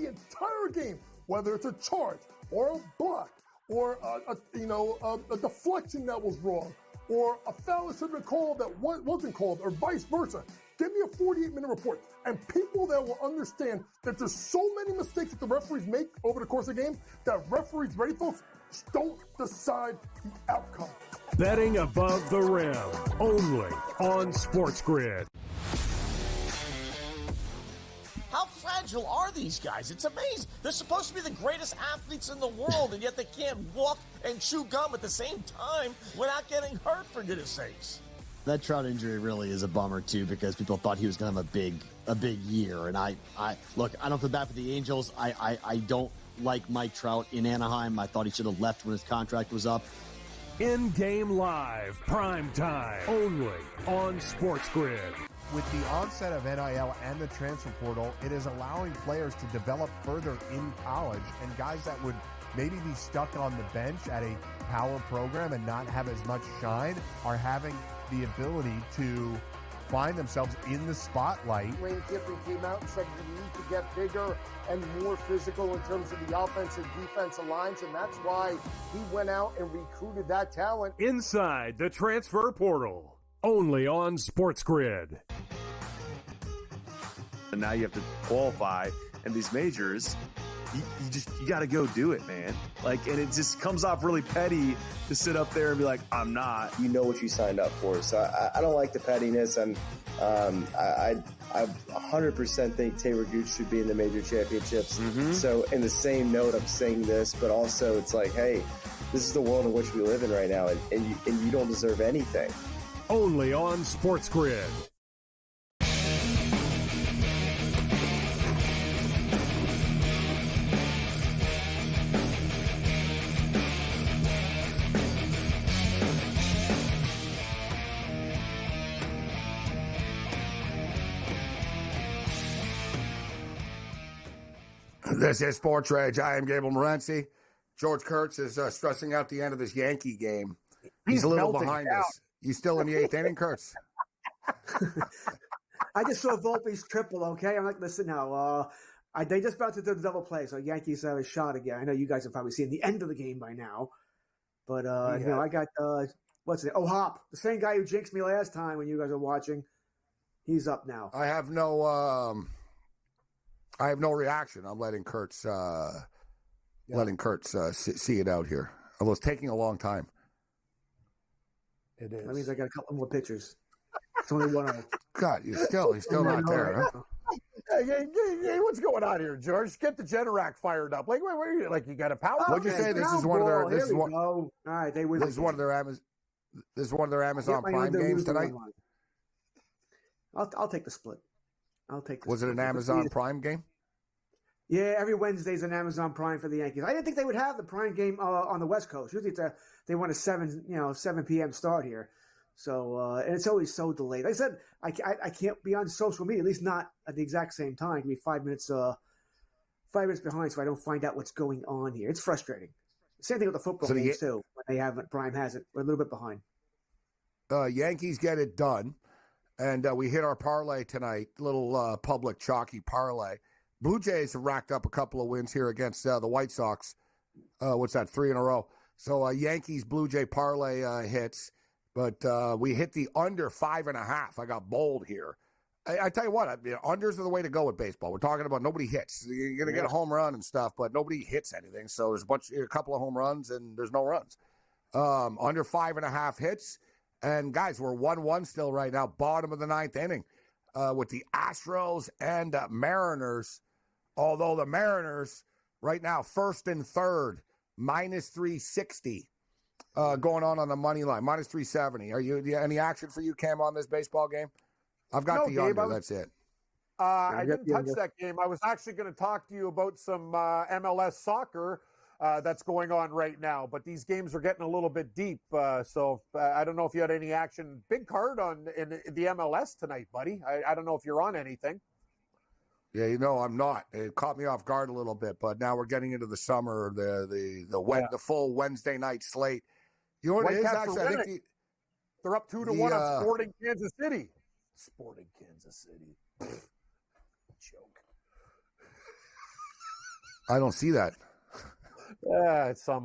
the entire game, whether it's a charge or a block or a deflection that was wrong or a foul that should have been called that wasn't called or vice versa. Give me a 48-minute report. And people that will understand that there's so many mistakes that the referees make over the course of the game that referees, ready folks, don't decide the outcome. Betting above the rim, only on SportsGrid. How fragile are these guys? It's amazing. They're supposed to be the greatest athletes in the world, and yet they can't walk and chew gum at the same time without getting hurt, for goodness sakes. That Trout injury really is a bummer, too, because people thought he was going to have a big year. And I look, I don't feel bad for the Angels. I don't like Mike Trout in Anaheim. I thought he should have left when his contract was up. In-game live, prime time, only on SportsGrid. With the onset of NIL and the transfer portal, it is allowing players to develop further in college, and guys that would maybe be stuck on the bench at a power program and not have as much shine are having the ability to find themselves in the spotlight. Lane Kiffin came out and said you need to get bigger and more physical in terms of the offensive defensive lines, and that's why he went out and recruited that talent. Inside the transfer portal, only on SportsGrid. And now you have to qualify, and these majors, you got to go do it, man. Like, and it just comes off really petty to sit up there and be like, I'm not. You know what you signed up for. So I don't like the pettiness, and I 100% think Taylor Gooch should be in the major championships. Mm-hmm. So in the same note, I'm saying this, but also it's like, hey, this is the world in which we live in right now, and you don't deserve anything. Only on SportsGrid. This is SportsRage. I am Gabriel Morency. George Kurtz is stressing out the end of this Yankee game. He's a little behind us. You still in the eighth inning, Kurtz? I just saw Volpe's triple, okay? I'm like, listen now. They just about to do the double play, so Yankees have a shot again. I know you guys have probably seen the end of the game by now. But, I got, what's it? Oh, Hop, the same guy who jinxed me last time when you guys were watching. He's up now. I have no reaction. I'm letting Kurtz see it out here. Although it's taking a long time. It is. That means I got a couple more pitchers. It's only one of them. God, he's still not there, huh? Hey, what's going on here, George? Get the Generac fired up. Like, where like you got a power? What'd you say? This is one of their. This is one. All right, they win. This is one of their Amazon Prime games tonight. I'll take the split. Was it an Amazon Prime game? Yeah, every Wednesday's an Amazon Prime for the Yankees. I didn't think they would have the Prime game on the West Coast. Usually they want a 7 p.m. start here. So and it's always so delayed. Like I said, I can't be on social media, at least not at the exact same time. It can be 5 minutes behind, so I don't find out what's going on here. It's frustrating. Same thing with the football games too. When they haven't, Prime hasn't. We're a little bit behind. Yankees get it done, and we hit our parlay tonight. Little public chalky parlay. Blue Jays have racked up a couple of wins here against the White Sox. What's that, 3 in a row? So Yankees Blue Jay parlay hits, but we hit the under 5.5. I got bold here. I tell you what, unders are the way to go with baseball. We're talking about nobody hits. You're going to get a home run and stuff, but nobody hits anything. So there's a couple of home runs and there's no runs. Under 5.5 hits. And guys, we're 1-1 still right now, bottom of the ninth inning with the Astros and Mariners. Although the Mariners right now, first and third, minus 360 going on the money line, minus 370. Are you any action for you, Cam, on this baseball game? I've got the under. That's it. I didn't touch that game. I was actually going to talk to you about some MLS soccer that's going on right now, but these games are getting a little bit deep. So I don't know if you had any action. Big card in the MLS tonight, buddy. I don't know if you're on anything. Yeah, I'm not. It caught me off guard a little bit, but now we're getting into the summer, the full Wednesday night slate. You know what it is, actually? I think they're up 2-1 on Sporting Kansas City. Sporting Kansas City. Joke. I don't see that. It's on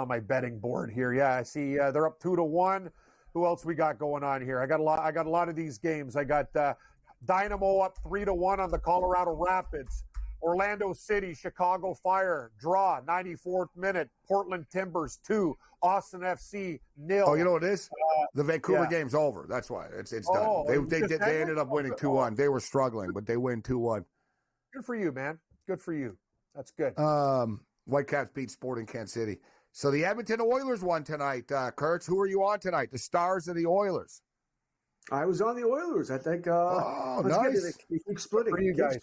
my betting board here. Yeah, I see they're up 2-1. Who else we got going on here? I got a lot of these games. I got Dynamo up 3-1 on the Colorado Rapids. Orlando City, Chicago Fire, draw, 94th minute. Portland Timbers 2, Austin FC 0. Oh, you know what it is? The Vancouver game's over. That's why it's done. They ended up winning 2-1. They were struggling, but they win 2-1. Good for you, man. Good for you. That's good. Whitecaps beat Sporting Kansas City. So the Edmonton Oilers won tonight. Kurtz, who are you on tonight? The Stars of the Oilers. I was on the Oilers. I think. Nice. They keep splitting. For you guys.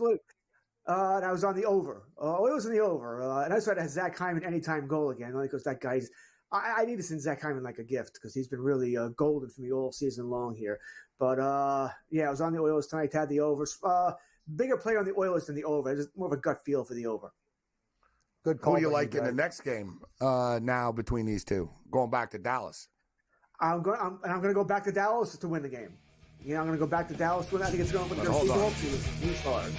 And I was on the over. Oilers in the over. And I started Zach Hyman anytime goal again, only because that guy's. I need to send Zach Hyman like a gift because he's been really golden for me all season long here. But I was on the Oilers tonight. Had the overs. Bigger player on the Oilers than the over. Just more of a gut feel for the over. Good call. Who do you like in the next game now between these two? Going back to Dallas. I'm going to go back to Dallas to win the game. I'm going to go back to Dallas to win. I think it's going to be hard.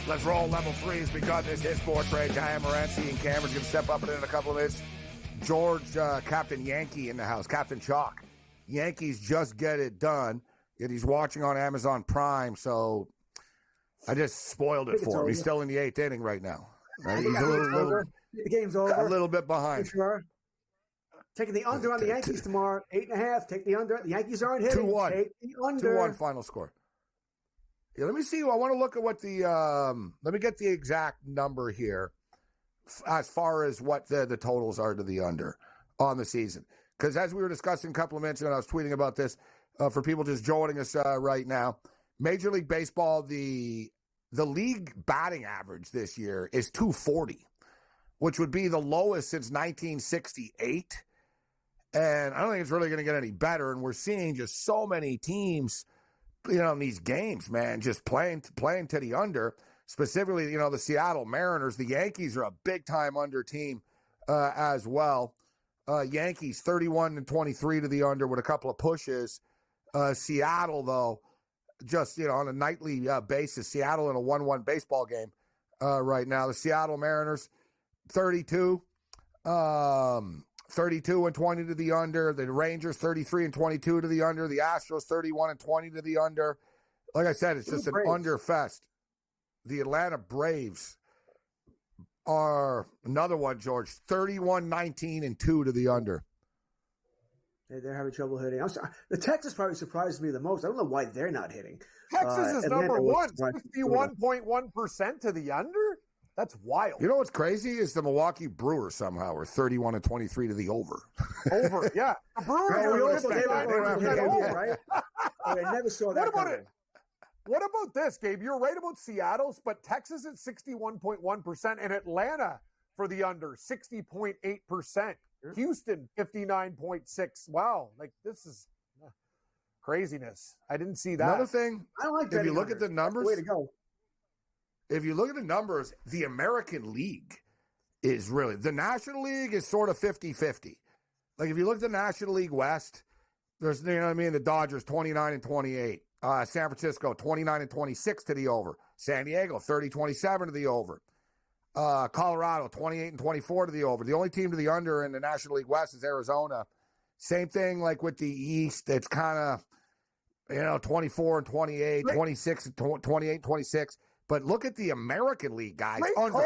Let's roll level 3s because this is SportsRage. I am Morency, and Cameron's going to step up in a couple of minutes. George, Captain Yankee in the house. Captain Chalk. Yankees just get it done. Yet he's watching on Amazon Prime, so I just spoiled it for him. He's still in the 8th inning right now. Right? He's the game's over. A little bit behind. Sure. Taking the under on the Yankees tomorrow, 8.5. Take the under. The Yankees aren't hitting. 2-1. Take the under. 2-1 final score. Yeah, let me see. I want to look at what let me get the exact number here as far as what the totals are to the under on the season. Because as we were discussing a couple of minutes ago, and I was tweeting about this for people just joining us right now, Major League Baseball, the league batting average this year is 240, which would be the lowest since 1968. And I don't think it's really going to get any better. And we're seeing just so many teams, in these games, man, just playing to the under. Specifically, the Seattle Mariners. The Yankees are a big-time under team as well. Yankees 31-23 to the under with a couple of pushes. Seattle, though, just, on a nightly basis, Seattle in a 1-1 baseball game right now. The Seattle Mariners 32. 32-20 to the under. The Rangers 33-22 to the under. The Astros 31-20 to the under. Like I said, it's just an under fest. The Atlanta Braves are another one, George. 31-19-2 to the under. They're having trouble hitting. The Texas probably surprises me the most. I don't know why they're not hitting. Texas is number one, 61.1% to the under. That's wild. You know what's crazy is the Milwaukee Brewers somehow are 31-23 to the over. Over, yeah. The Brewers right? I never saw that coming. What about this, Gabe? You're right about Seattle's, but Texas at 61.1% and Atlanta for the under 60.8%. Houston 59.6. Wow, this is craziness. I didn't see that. Another thing, I don't like if you look at the numbers, way to go. If you look at the numbers, the American League is really, the National League is sort of 50-50. Like if you look at the National League West, there's, the Dodgers 29-28. San Francisco 29-26 to the over. San Diego 30-27 to the over. Colorado 28-24 to the over. The only team to the under in the National League West is Arizona. Same thing like with the East. It's kind of, 24-28, 26-28-26. But look at the American League, guys. Under.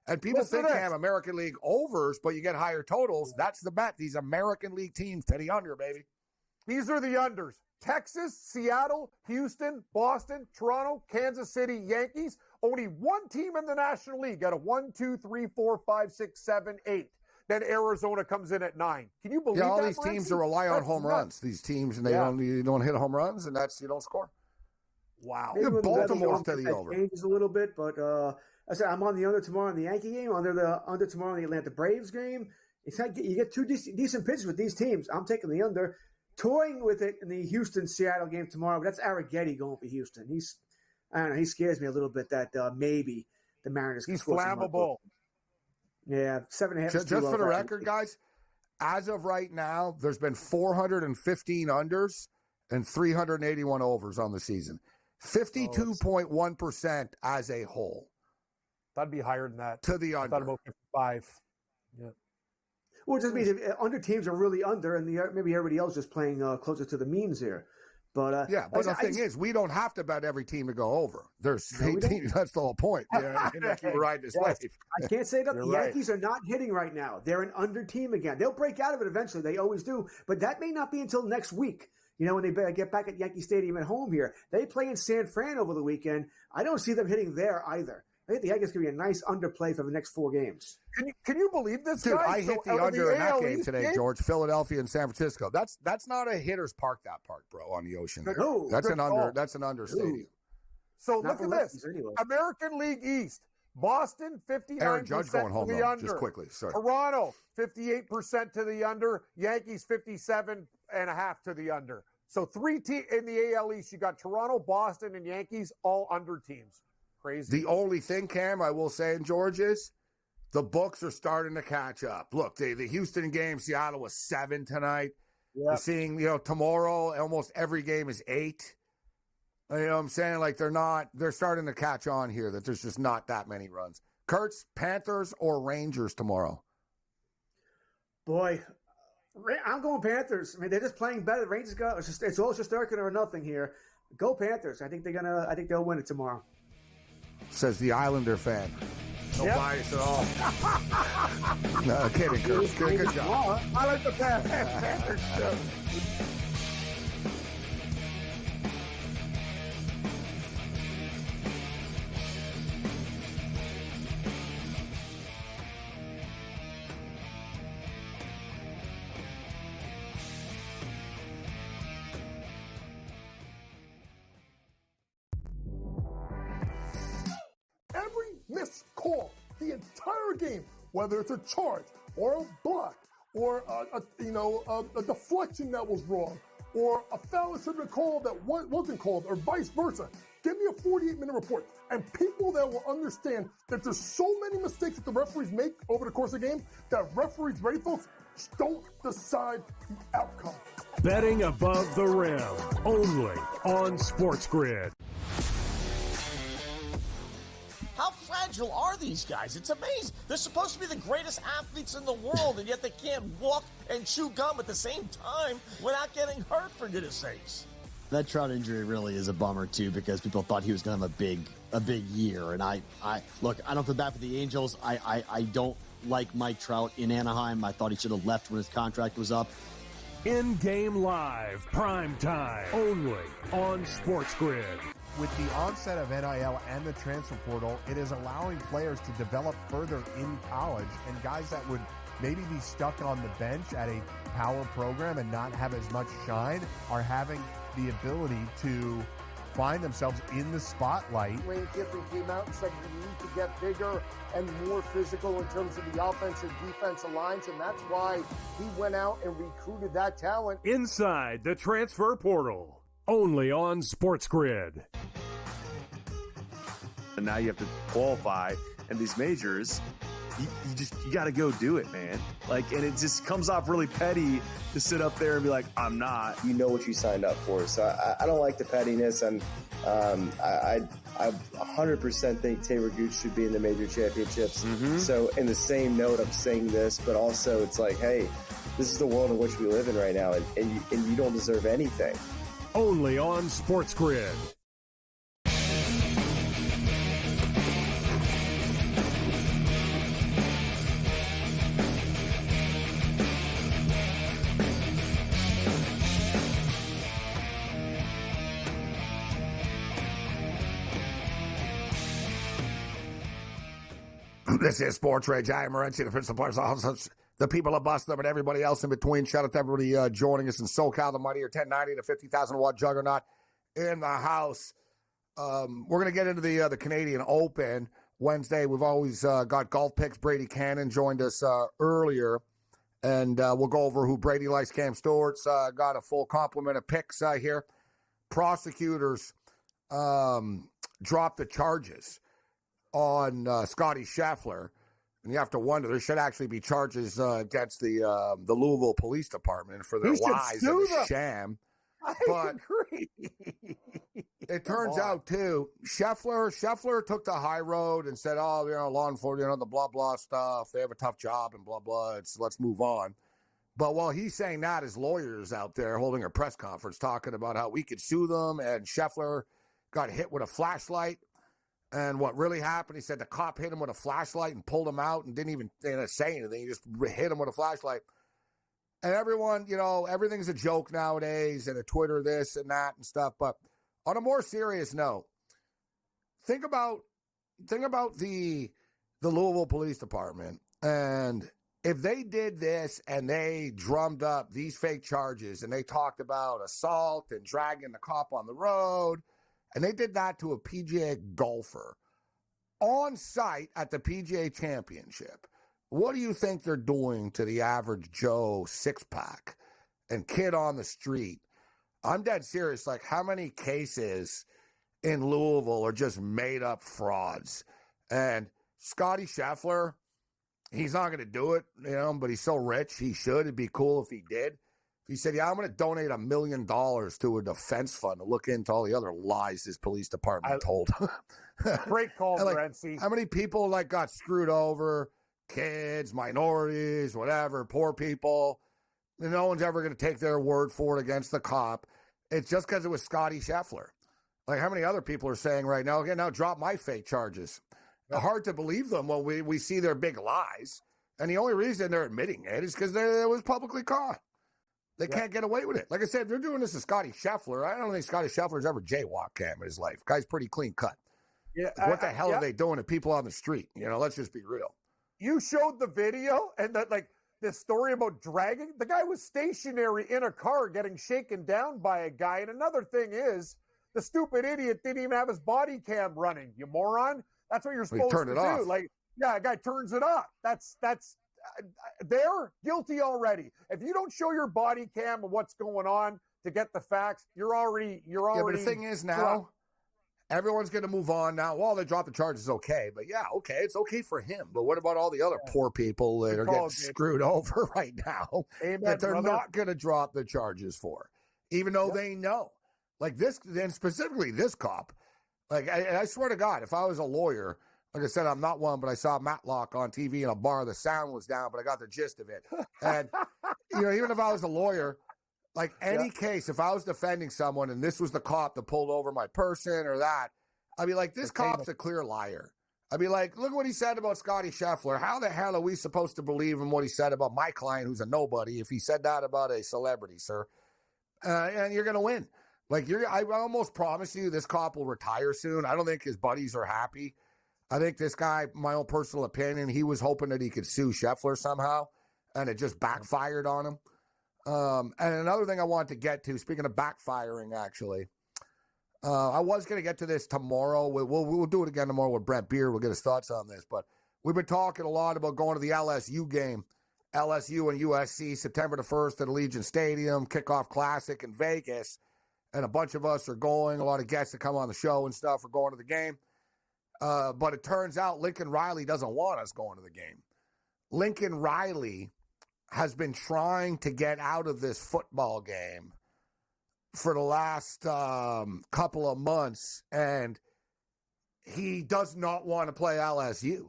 And people think they have American League overs, but you get higher totals. That's the bet. These American League teams to the under, baby. These are the unders. Texas, Seattle, Houston, Boston, Toronto, Kansas City, Yankees. Only one team in the National League got a 1, 2, 3, 4, 5, 6, 7, 8. Then Arizona comes in at 9. Can you believe that? All these teams rely on home runs. These teams, and you don't hit home runs, and you don't score. Wow. Baltimore's to the over. Changes a little bit, but I said I'm on the under tomorrow in the Yankee game, under tomorrow in the Atlanta Braves game. It's like you get two decent pitches with these teams. I'm taking the under. Toying with it in the Houston-Seattle game tomorrow, but that's Arrighetti going for Houston. I don't know, he scares me a little bit that maybe the Mariners can score. He's flammable. Yeah, 7.5. Just for the record, guys, as of right now, there's been 415 unders and 381 overs on the season. 52.1% as a whole. That'd be higher than that. To the under. I thought about 55. Yeah. Well, it just means if under teams are really under, and maybe everybody else just playing closer to the means here. But but the thing is, we don't have to bet every team to go over. There's 18. That's the whole point. Yeah, like you were riding this wave. I can't say that the right. Yankees are not hitting right now. They're an under team again. They'll break out of it eventually. They always do. But that may not be until next week. When they get back at Yankee Stadium at home here. They play in San Fran over the weekend. I don't see them hitting there either. I think the Yankees could be a nice underplay for the next 4 games. Can you believe this, dude? guys? I hit the under in that game today, George. Philadelphia and San Francisco. That's not a hitter's park. That park, bro, on the ocean. No, that's an under. That's an under stadium. So look at this: anyway. American League East. Boston 59% Aaron Judge going home, to the though, under. just quickly. Sorry. Toronto 58% to the under. Yankees 57.5 to the under. So 3 teams in the AL East. You got Toronto, Boston, and Yankees all under teams. Crazy. The only thing, Cam, I will say, in George, is the books are starting to catch up. Look, the Houston game, Seattle was 7 tonight. Yep. We're seeing, tomorrow almost every game is 8. You know what I'm saying? Like they're starting to catch on here that there's just not that many runs. Kurtz, Panthers or Rangers tomorrow? Boy, I'm going Panthers. I mean, they're just playing better. The Rangers go. It's all just Shesterkin or nothing here. Go Panthers. I think they'll win it tomorrow. Says the Islander fan. No bias at all. No, kidding, Kurtz. Good job. I like the Panthers too. Every missed call, the entire game, whether it's a charge or a block or a deflection that was wrong or a foul that should have been called that wasn't called or vice versa. Give me a 48-minute report. And people that will understand that there's so many mistakes that the referees make over the course of the game that referees, ready folks, don't decide the outcome. Betting above the rim, only on SportsGrid. How fragile are these guys? It's amazing. They're supposed to be the greatest athletes in the world, and yet they can't walk and chew gum at the same time without getting hurt, for goodness sakes. That Trout injury really is a bummer too, because people thought he was going to have a big year. And I look, I don't feel bad for the Angels. I don't like Mike Trout in Anaheim. I thought he should have left when his contract was up. In-game live, prime time, only on SportsGrid. With the onset of NIL and the transfer portal, it is allowing players to develop further in college, and guys that would maybe be stuck on the bench at a power program and not have as much shine are having the ability to find themselves in the spotlight. Lane Kiffin came out and said we need to get bigger and more physical in terms of the offensive defensive lines, and that's why he went out and recruited that talent. Inside the transfer portal, only on SportsGrid. And now you have to qualify, and these majors, you got to go do it, man. Like, and it just comes off really petty to sit up there and be like, I'm not. You know what you signed up for. So I don't like the pettiness, and I 100% think Taylor Gooch should be in the major championships. Mm-hmm. So in the same note, I'm saying this, but also it's like, hey, this is the world in which we live in right now, and you don't deserve anything. Only on SportsGrid. This is SportsRage. I am Morency, the principal players, the people of Boston, and everybody else in between. Shout out to everybody joining us in SoCal, the mightier 1090, the 50,000-watt juggernaut in the house. We're going to get into the Canadian Open Wednesday. We've always got golf picks. Brady Cannon joined us earlier, and we'll go over who Brady likes. Cam Stewart's got a full complement of picks here. Prosecutors dropped the charges on Scotty Scheffler, and you have to wonder, there should actually be charges against the Louisville Police Department for their lies and the sham. I agree. it turns out, too, Scheffler took the high road and said, oh, law enforcement, the blah, blah stuff. They have a tough job and blah, blah. Let's move on. But while he's saying that, his lawyer's out there holding a press conference talking about how we could sue them, and Scheffler got hit with a flashlight. And what really happened, he said the cop hit him with a flashlight and pulled him out and didn't even say anything. He just hit him with a flashlight. And everyone, everything's a joke nowadays, and a Twitter this and that and stuff. But on a more serious note, think about the Louisville Police Department, and if they did this and they drummed up these fake charges and they talked about assault and dragging the cop on the road, and they did that to a PGA golfer on site at the PGA Championship, what do you think they're doing to the average Joe six-pack and kid on the street? I'm dead serious. Like, how many cases in Louisville are just made-up frauds? And Scotty Scheffler, he's not going to do it, but he's so rich, he should. It'd be cool if he did. He said, yeah, I'm going to donate $1 million to a defense fund to look into all the other lies his police department told. Great call, like, Morency. how many people got screwed over? Kids, minorities, whatever, poor people. And no one's ever going to take their word for it against the cop. It's just because it was Scotty Scheffler. Like, how many other people are saying right now, okay, now drop my fake charges. Yep. Hard to believe them when we see their big lies. And the only reason they're admitting it is because it was publicly caught. They can't get away with it. Like I said, they're doing this to Scotty Scheffler. I don't think Scotty Scheffler's ever jaywalked Cam in his life. Guy's pretty clean cut. Yeah, like, what the hell are they doing to people on the street? Let's just be real. You showed the video and that, this story about dragging. The guy was stationary in a car getting shaken down by a guy. And another thing is, the stupid idiot didn't even have his body cam running. You moron. That's what you're supposed to do. Off. A guy turns it off. That's they're guilty already. If you don't show your body cam of what's going on to get the facts, you're already. Yeah, but the thing is now, everyone's going to move on now. Well, they dropped the charges, okay. But yeah, okay, it's okay for him. But what about all the other poor people that are getting screwed over right now that they're not going to drop the charges for, even though they know? Like this, and specifically this cop. Like, I swear to God, if I was a lawyer, like I said, I'm not one, but I saw Matlock on TV in a bar. The sound was down, but I got the gist of it. And, even if I was a lawyer, like any case, if I was defending someone and this was the cop that pulled over my person or that, I'd be like, this cop's a clear liar. I'd be like, look what he said about Scotty Scheffler. How the hell are we supposed to believe in what he said about my client who's a nobody if he said that about a celebrity, sir? And you're going to win. Like, I almost promise you this cop will retire soon. I don't think his buddies are happy. I think this guy, my own personal opinion, he was hoping that he could sue Scheffler somehow, and it just backfired on him. And another thing I wanted to get to, speaking of backfiring, actually, I was going to get to this tomorrow. We'll do it again tomorrow with Brent Beard. We'll get his thoughts on this. But we've been talking a lot about going to the LSU game, LSU and USC, September the 1st at Allegiant Stadium, kickoff classic in Vegas. And a bunch of us are going, a lot of guests that come on the show and stuff are going to the game. But it turns out Lincoln Riley doesn't want us going to the game. Lincoln Riley has been trying to get out of this football game for the last couple of months, and he does not want to play LSU.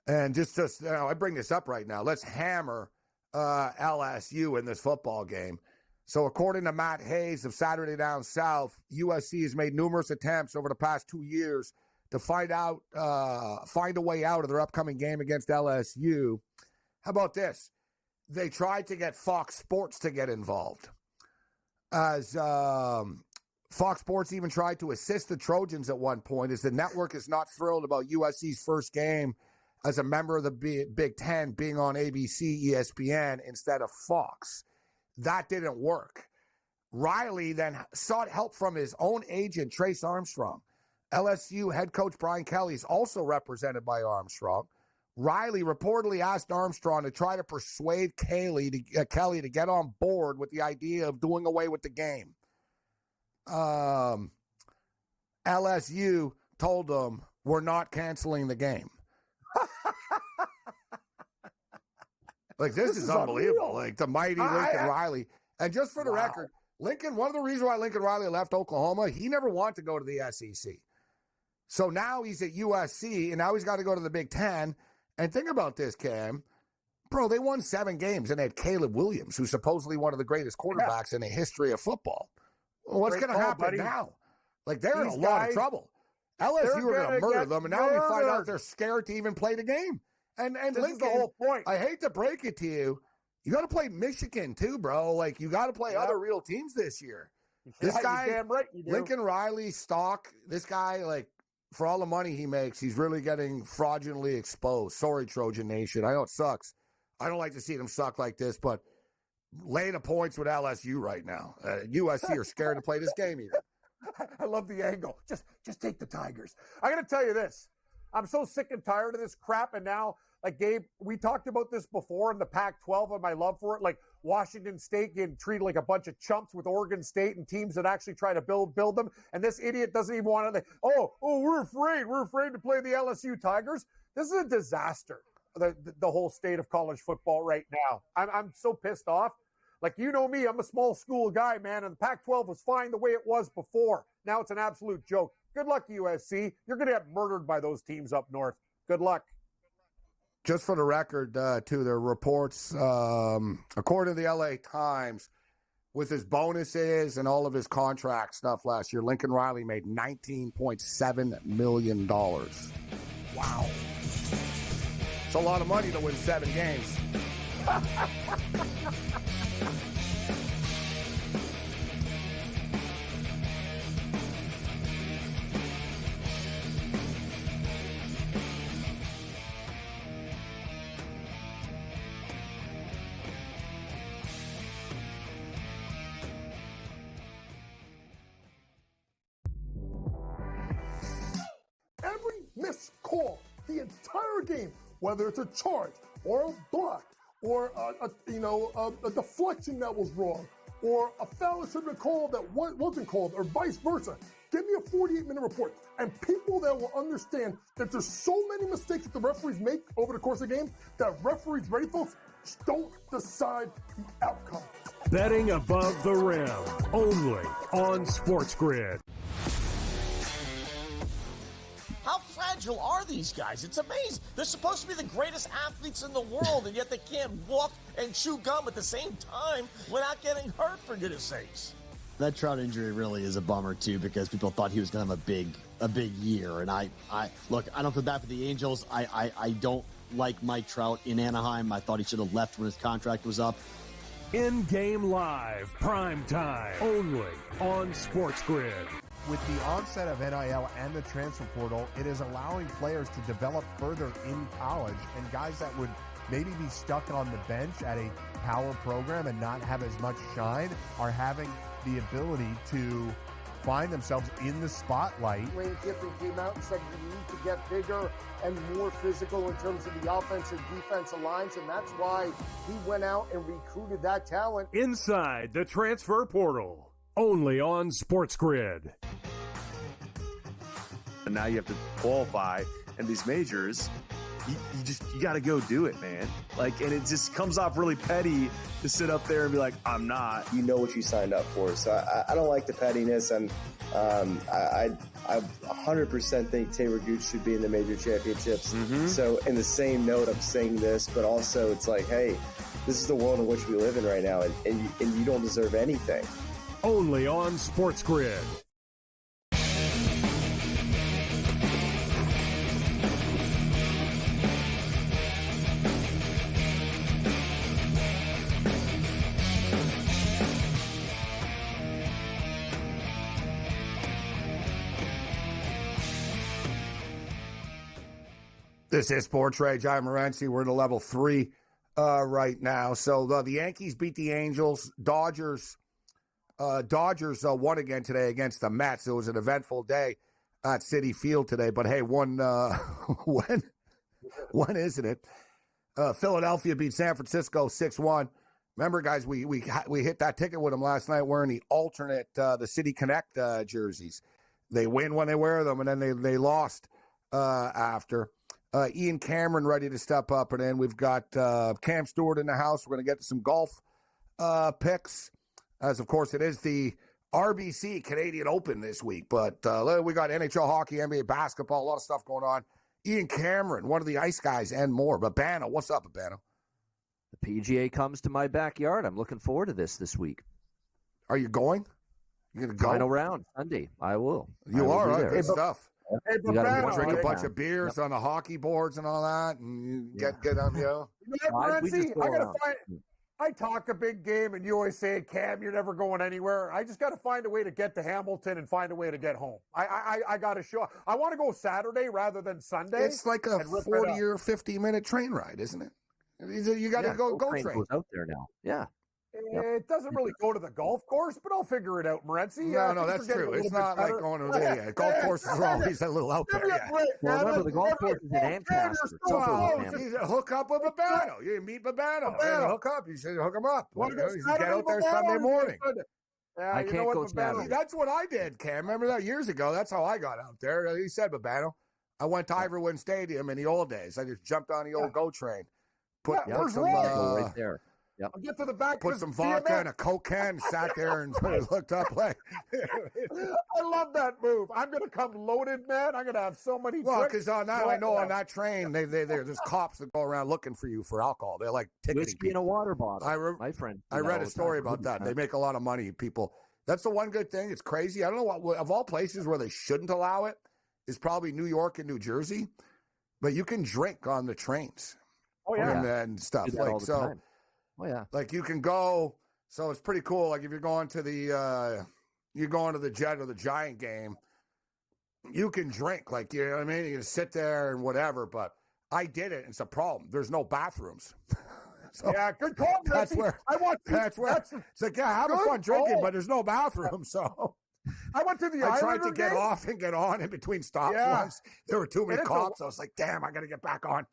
And just I bring this up right now. Let's hammer LSU in this football game. So according to Matt Hayes of Saturday Down South, USC has made numerous attempts over the past 2 years to find a way out of their upcoming game against LSU. How about this? They tried to get Fox Sports to get involved. As Fox Sports even tried to assist the Trojans at one point, as the network is not thrilled about USC's first game as a member of the Big Ten being on ABC, ESPN instead of Fox. That didn't work. Riley then sought help from his own agent, Trace Armstrong. LSU head coach Brian Kelly is also represented by Armstrong. Riley reportedly asked Armstrong to try to persuade Kelly to get on board with the idea of doing away with the game. LSU told them, we're not canceling the game. Like, this is unbelievable. Like, the mighty Lincoln Riley. And just for the record, One of the reasons why Lincoln Riley left Oklahoma, he never wanted to go to the SEC. So now he's at USC, and now he's got to go to the Big Ten. And think about this, Cam. Bro, they won 7 games, and they had Caleb Williams, who's supposedly one of the greatest quarterbacks in the history of football. Well, what's going to happen now? Like, they're in a lot of trouble. LSU are going to murder them, and now we find out they're scared to even play the game. And this Lincoln, is the whole point. I hate to break it to you, you got to play Michigan too, bro. Like, you got to play other real teams this year. This guy, damn right you do. Lincoln Riley stock, this guy, like, for all the money he makes, he's really getting fraudulently exposed. Sorry, Trojan Nation. I know it sucks. I don't like to see them suck like this, but lay the points with LSU right now. USC are scared to play this game even. I love the angle. Just take the Tigers. I got to tell you this. I'm so sick and tired of this crap. And now, like, Gabe, we talked about this before in the Pac-12 and my love for it. Like, Washington State getting treated like a bunch of chumps with Oregon State and teams that actually try to build them. And this idiot doesn't even want to, we're afraid. We're afraid to play the LSU Tigers. This is a disaster, the whole state of college football right now. I'm so pissed off. Like, you know me, I'm a small school guy, man, and the Pac-12 was fine the way it was before. Now it's an absolute joke. Good luck, USC. You're going to get murdered by those teams up north. Good luck. Just for the record, too, there are reports, according to the LA Times, with his bonuses and all of his contract stuff last year, Lincoln Riley made $19.7 million. Wow. It's a lot of money to win 7 games. Every missed call, the entire game, whether it's a charge or a block or a deflection that was wrong or a foul that should have been called that wasn't called or vice versa. Give me a 48-minute report. And people that will understand that there's so many mistakes that the referees make over the course of the game that referees, ready folks, just don't decide the outcome. Betting above the rim, only on SportsGrid. How fragile are these guys? It's amazing. They're supposed to be the greatest athletes in the world, and yet they can't walk and chew gum at the same time without getting hurt, for goodness sakes. That Trout injury really is a bummer too, because people thought he was going to have a big year. And I don't feel bad for the Angels. I don't like Mike Trout in Anaheim. I thought he should have left when his contract was up. In-game live, prime time, only on SportsGrid. With the onset of NIL and the transfer portal, it is allowing players to develop further in college, and guys that would maybe be stuck on the bench at a power program and not have as much shine are having the ability to find themselves in the spotlight. Lane Kiffin came out and said you need to get bigger and more physical in terms of the offensive defensive lines, and that's why he went out and recruited that talent. Inside the transfer portal, only on SportsGrid. And now you have to qualify, and these majors, you got to go do it, man. Like, and it just comes off really petty to sit up there and be like, I'm not. You know what you signed up for. So I don't like the pettiness, and I 100% think Taylor Gooch should be in the major championships. So in the same note, I'm saying this, but also it's like, hey, this is the world in which we live in right now, and you don't deserve anything. Only on SportsGrid. This is SportsRage. I'm Morency. We're in a level 3 right now. So the Yankees beat the Angels. Dodgers won again today against the Mets. It was an eventful day at Citi Field today. But hey, when isn't it? Philadelphia beat San Francisco 6-1. Remember, guys, we hit that ticket with them last night wearing the alternate the City Connect jerseys. They win when they wear them, and then they lost after. Ian Cameron ready to step up, and then we've got Cam Stewart in the house. We're going to get to some golf picks as, of course, it is the RBC Canadian Open this week. But we got NHL hockey, NBA basketball, a lot of stuff going on. Ian Cameron, one of the ice guys, and more. Babano, what's up, Babano? The PGA comes to my backyard. I'm looking forward to this week. Are you going? You going to go? Final round, Sunday. I will. You are, right? Good stuff. Hey, You drink a bunch of beers on the hockey boards and all that, and you get on, I talk a big game, and you always say, Cam, you're never going anywhere. I just got to find a way to get to Hamilton and find a way to get home. I got to show. I want to go Saturday rather than Sunday. It's like a 40 or 50-minute train ride, isn't it? You got to go train. Goes out there now. Yeah. It doesn't really go to the golf course, but I'll figure it out, Morency. No, that's true. It's not like going to the golf courses are always a little out there. Well, remember, the golf course is in Ancaster. Hook up with Babano. You meet Babano. Hook up. You should hook him up. You get out there Sunday morning. I can't go Saturday. That's what I did, Cam. Remember that years ago? That's how I got out there. He said, Babano. I went to Iverwood Stadium in the old days. I just jumped on the old GO train. Put some right there. Yep. I'll get to the back. Put some vodka and a Coke can, sat there and looked up like. I love that move. I'm going to come loaded, man. I'm going to have so many. Well, because on that, I know on that train, there's cops that go around looking for you for alcohol. They're like ticketing whiskey in a water bottle. My friend. I read a story about that. They make a lot of money, people. That's the one good thing. It's crazy. I don't know what of all places where they shouldn't allow it is probably New York and New Jersey, but you can drink on the trains. Oh yeah, and stuff like so. Time. Oh yeah, like you can go. So it's pretty cool. Like if you're going to the Jet or the Giant game, you can drink. Like you know what I mean. You can sit there and whatever. But I did it. It's a problem. There's no bathrooms. So yeah, good call. That's where I want. It's like have fun drinking, but there's no bathroom. So I went to the. I tried to get off and get on in between stops once. There were too many cops. I was like, damn, I got to get back on.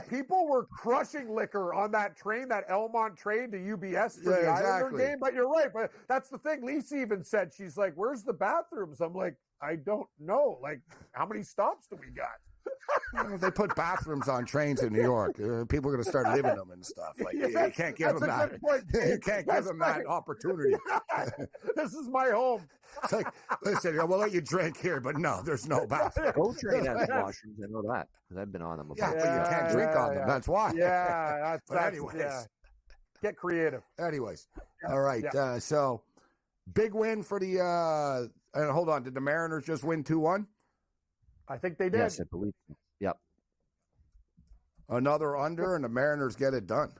People were crushing liquor on that train, that Elmont train to UBS for the Islander game. But you're right. But that's the thing. Lisa even said, she's like, where's the bathrooms? I'm like, I don't know. Like, how many stops do we got? They put bathrooms on trains in New York. People are going to start living them and stuff. Like you can't give them that. You can't give them that opportunity. This is my home. It's like, listen, we'll let you drink here, but no, there's no bathroom. GO train has washrooms. I know that because I've been on them. Yeah, but you can't drink on them. That's why. Yeah, but anyways, get creative. Anyways, all right. So big win for the. And hold on, did the Mariners just win 2-1? I think they did. Yes, I believe so. Yep. Another under, and the Mariners get it done.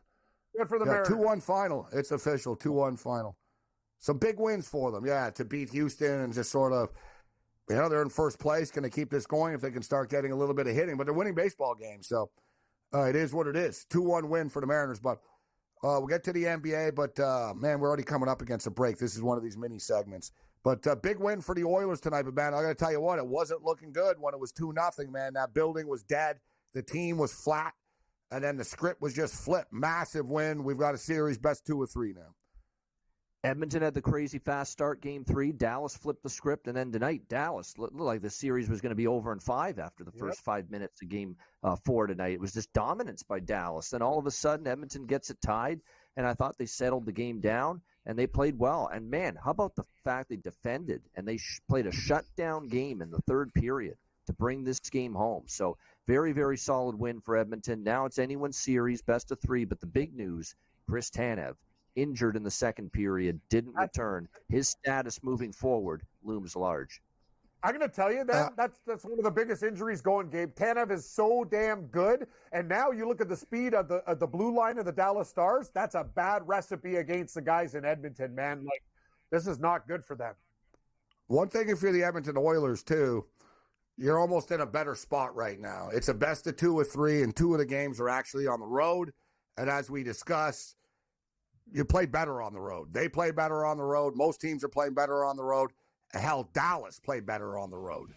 Good for the Mariners. 2-1 final. It's official, 2-1 final. Some big wins for them, to beat Houston and just sort of, they're in first place. Going to keep this going if they can start getting a little bit of hitting, but they're winning baseball games, so it is what it is. 2-1 win for the Mariners, but we'll get to the NBA, but, man, we're already coming up against a break. This is one of these mini segments. But big win for the Oilers tonight, but, man, I got to tell you what, it wasn't looking good when it was 2-0, man. That building was dead. The team was flat, and then the script was just flipped. Massive win. We've got a series best 2 or 3 now. Edmonton had the crazy fast start, Game 3. Dallas flipped the script, and then tonight, Dallas looked like the series was going to be over in 5 after the first 5 minutes of Game 4 tonight. It was just dominance by Dallas. Then all of a sudden, Edmonton gets it tied, and I thought they settled the game down, and they played well. And, man, how about the fact they defended, and they played a shutdown game in the third period to bring this game home. So very, very solid win for Edmonton. Now it's anyone's series, best of 3, but the big news, Chris Tanev, injured in the second period, didn't return. His status moving forward looms large. I'm going to tell you that that's one of the biggest injuries going, Gabe. Tanev is so damn good, and now you look at the speed of the blue line of the Dallas Stars. That's a bad recipe against the guys in Edmonton, man. Like, this is not good for them. One thing, if you're the Edmonton Oilers too, you're almost in a better spot right now. It's a best of 2 or 3, and 2 of the games are actually on the road. And as we discussed, you play better on the road. They play better on the road. Most teams are playing better on the road. Hell, Dallas play better on the road.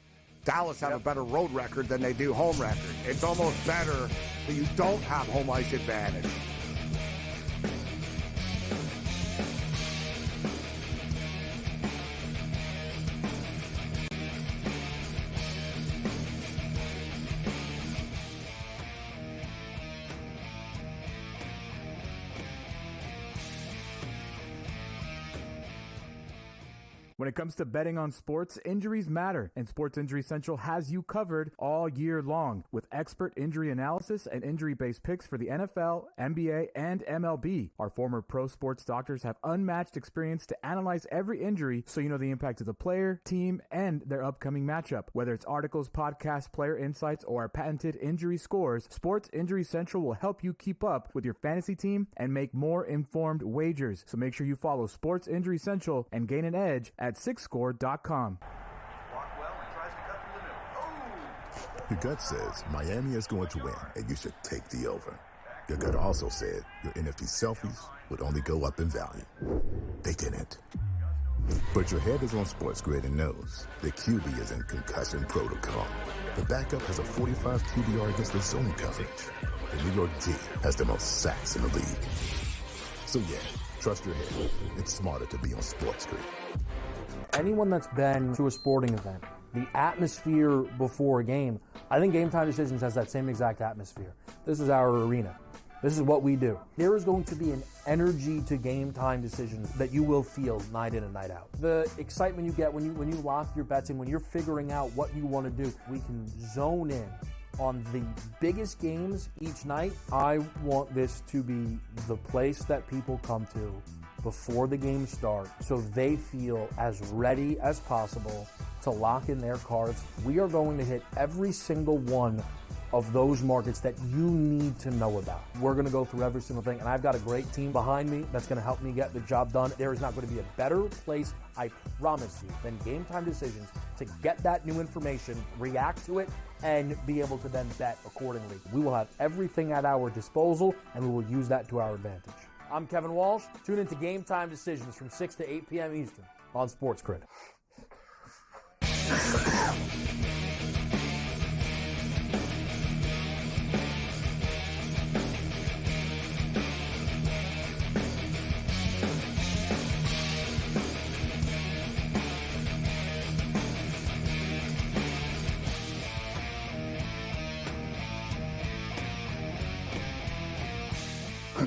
Dallas have a better road record than they do home record. It's almost better that you don't have home ice advantage. When it comes to betting on sports, injuries matter, and Sports Injury Central has you covered all year long with expert injury analysis and injury-based picks for the NFL, NBA, and MLB. Our former pro sports doctors have unmatched experience to analyze every injury so you know the impact of the player, team, and their upcoming matchup. Whether it's articles, podcasts, player insights, or our patented injury scores, Sports Injury Central will help you keep up with your fantasy team and make more informed wagers. So make sure you follow Sports Injury Central and gain an edge at sixscore.com. Your gut says Miami is going to win, and you should take the over. Your gut also said your NFT selfies would only go up in value. They didn't. But your head is on SportsGrid and knows the QB is in concussion protocol. The backup has a 45 QBR against the zone coverage. The New York G has the most sacks in the league. So yeah, trust your head. It's smarter to be on SportsGrid. Anyone that's been to a sporting event, the atmosphere before a game, I think Game Time Decisions has that same exact atmosphere. This is our arena. This is what we do. There is going to be an energy to Game Time Decisions that you will feel night in and night out. The excitement you get when you lock your bets in, when you're figuring out what you want to do, we can zone in on the biggest games each night. I want this to be the place that people come to before the game starts so they feel as ready as possible to lock in their cards. We are going to hit every single one of those markets that you need to know about. We're going to go through every single thing, and I've got a great team behind me that's going to help me get the job done. There is not going to be a better place, I promise you, than Game Time Decisions to get that new information, react to it, and be able to then bet accordingly. We will have everything at our disposal, and we will use that to our advantage. I'm Kevin Walsh. Tune into Game Time Decisions from 6 to 8 p.m. Eastern on SportsGrid.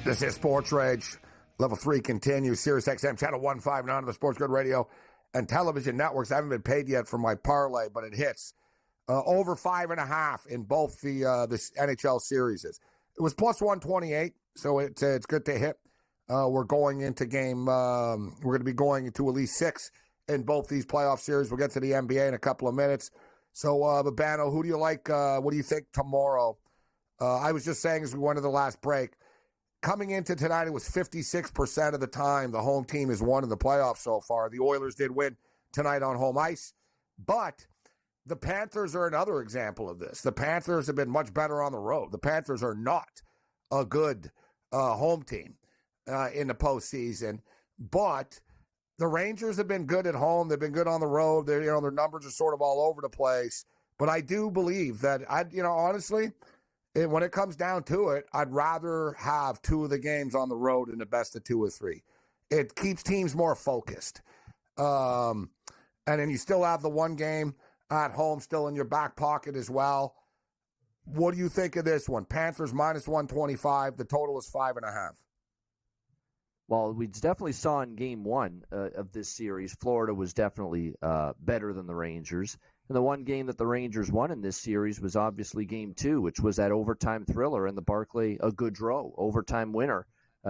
This is Sports Rage. Level 3 continues. Sirius XM Channel 159 on the SportsGrid Radio and television networks. I haven't been paid yet for my parlay, but it hits. Over 5.5 in both the NHL series. It was plus 128, so it's good to hit. We're going into game. We're going to be going into at least 6 in both these playoff series. We'll get to the NBA in a couple of minutes. So, Babano, who do you like? What do you think tomorrow? I was just saying as we went to the last break, coming into tonight, it was 56% of the time the home team has won in the playoffs so far. The Oilers did win tonight on home ice, but the Panthers are another example of this. The Panthers have been much better on the road. The Panthers are not a good home team in the postseason, but the Rangers have been good at home. They've been good on the road. Their numbers are sort of all over the place. But I do believe that honestly, when it comes down to it, I'd rather have 2 of the games on the road in the best of 2 or 3. It keeps teams more focused. And then you still have the one game at home still in your back pocket as well. What do you think of this one? Panthers minus 125. The total is 5.5. Well, we definitely saw in game 1 of this series, Florida was definitely better than the Rangers. And the one game that the Rangers won in this series was obviously game 2, which was that overtime thriller in the Barclay Goodrow overtime winner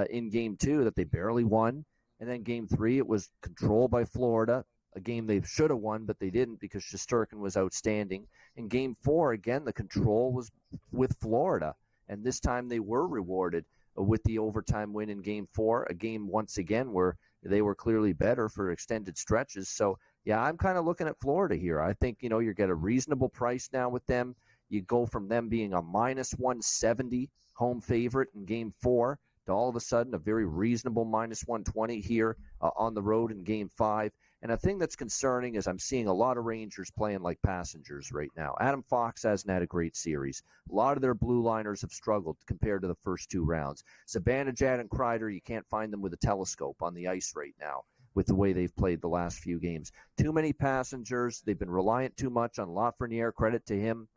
in game 2 that they barely won. And then game 3, it was controlled by Florida, a game they should have won, but they didn't because Shesterkin was outstanding. In game 4, again, the control was with Florida. And this time they were rewarded with the overtime win in game 4, a game once again where they were clearly better for extended stretches. So, yeah, I'm kind of looking at Florida here. I think, you get a reasonable price now with them. You go from them being a minus 170 home favorite in game 4 to all of a sudden a very reasonable minus 120 here on the road in game 5. And a thing that's concerning is I'm seeing a lot of Rangers playing like passengers right now. Adam Fox hasn't had a great series. A lot of their blue liners have struggled compared to the first 2 rounds. Zibanejad and Kreider, you can't find them with a telescope on the ice right now with the way they've played the last few games. Too many passengers. They've been reliant too much on Lafreniere. Credit to him.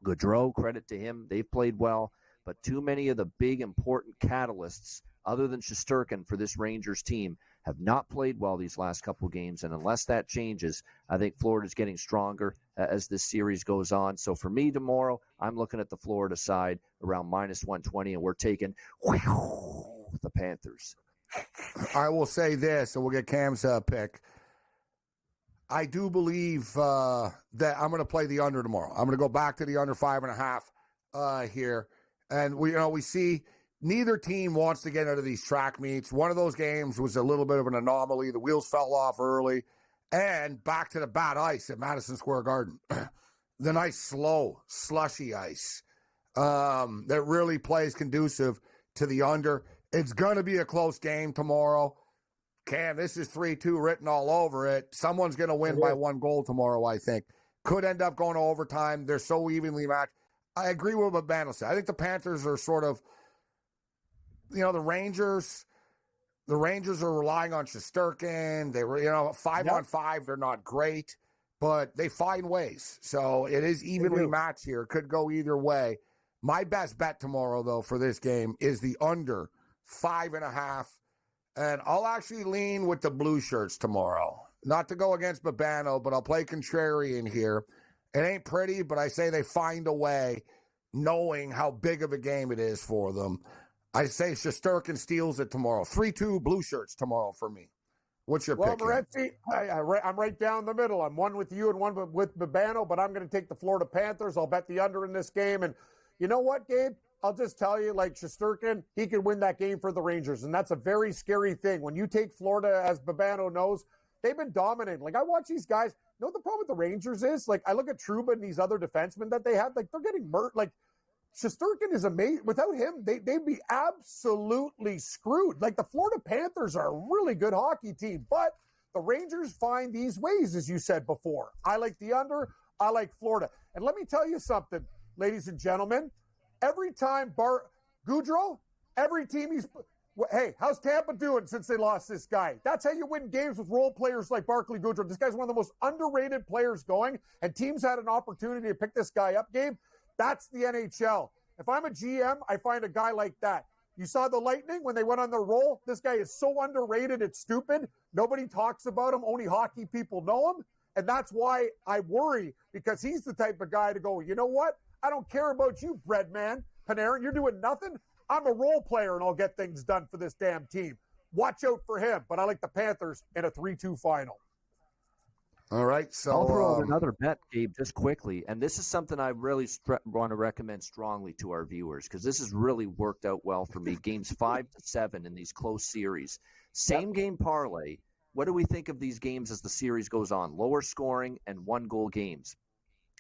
Gaudreau, credit to him. They've played well. But too many of the big, important catalysts, other than Shesterkin for this Rangers team, have not played well these last couple games, and unless that changes, I think Florida's getting stronger as this series goes on. So for me tomorrow, I'm looking at the Florida side around -120, and we're taking the Panthers. I will say this, and we'll get Cam's pick. I do believe that I'm going to play the under tomorrow. I'm going to go back to the under 5.5 here. And we see neither team wants to get out of these track meets. One of those games was a little bit of an anomaly. The wheels fell off early. And back to the bad ice at Madison Square Garden. The nice, slow, slushy ice that really plays conducive to the under. It's going to be a close game tomorrow. Cam, this is 3-2 written all over it. Someone's going to win by 1 goal tomorrow, I think. Could end up going to overtime. They're so evenly matched. I agree with what Banno said. I think the Panthers are sort of, the Rangers. The Rangers are relying on Shesterkin. They were, 5-on-5. They're not great, but they find ways. So it is evenly matched here. It could go either way. My best bet tomorrow, though, for this game is the under 5.5. And I'll actually lean with the blue shirts tomorrow. Not to go against Babano, but I'll play contrarian here. It ain't pretty, but I say they find a way, knowing how big of a game it is for them. I say Shesterkin steals it tomorrow. 3-2 blue shirts tomorrow for me. What's your pick? Well, Morency, I'm right down the middle. I'm one with you and one with Babano, but I'm going to take the Florida Panthers. I'll bet the under in this game. And you know what, Gabe? I'll just tell you, like Shesterkin, he can win that game for the Rangers, and that's a very scary thing. When you take Florida, as Babano knows, they've been dominating. Like, I watch these guys. You know what the problem with the Rangers is? Like, I look at Trouba and these other defensemen that they have. Like, they're getting murdered. Like, Shesterkin is amazing. Without him, they'd be absolutely screwed. Like, the Florida Panthers are a really good hockey team, but the Rangers find these ways, as you said before. I like the under. I like Florida. And let me tell you something, ladies and gentlemen. Every time Goudreau, every team hey, how's Tampa doing since they lost this guy? That's how you win games with role players like Barclay Goudreau. This guy's one of the most underrated players going, and teams had an opportunity to pick this guy up, Gabe. That's the NHL. If I'm a GM, I find a guy like that. You saw the Lightning when they went on their roll. This guy is so underrated, it's stupid. Nobody talks about him. Only hockey people know him. And that's why I worry, because he's the type of guy to go, you know what? I don't care about you, bread man. Panarin, you're doing nothing. I'm a role player, and I'll get things done for this damn team. Watch out for him. But I like the Panthers in a 3-2 final. All right. So I'll throw out another bet, Gabe, just quickly. And this is something I really want to recommend strongly to our viewers, because this has really worked out well for me. Games 5-7 in these close series. Same game parlay. What do we think of these games as the series goes on? Lower scoring and 1-goal games.